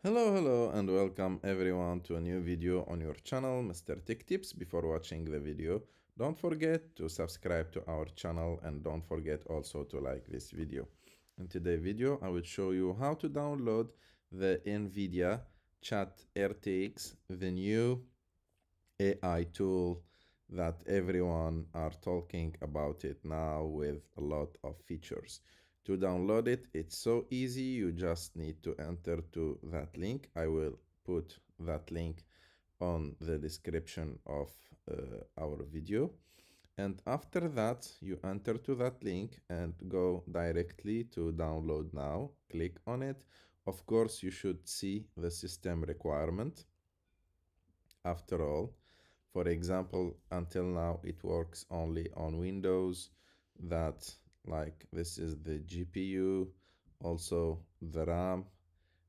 Hello, and welcome everyone to a new video on your channel, Mr. Tech Tips. Before watching the video, don't forget to subscribe to our channel and don't forget also to like this video. In today's video, I will show you how to download the NVIDIA Chat RTX, the new AI tool that everyone are talking about it now with a lot of features. To download it, it's so easy. You just need to enter to that link. I will put that link on the description of our video. And after that, you enter to that link and go directly to download now. Click on it. Of course, you should see the system requirement. After all, for example, until now it works only on Windows. That, like, this is the GPU, also the RAM,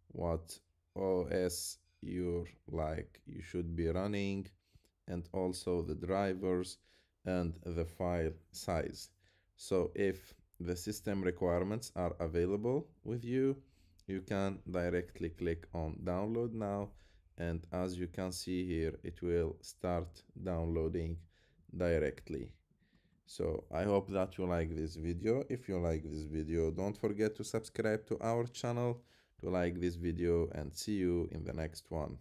what OS you should be running, and also the drivers and the file size. So if the system requirements are available with you, you can directly click on download now, and as you can see here, it will start downloading directly. So I hope that you like this video. If you like this video, don't forget to subscribe to our channel, to like this video, and see you in the next one.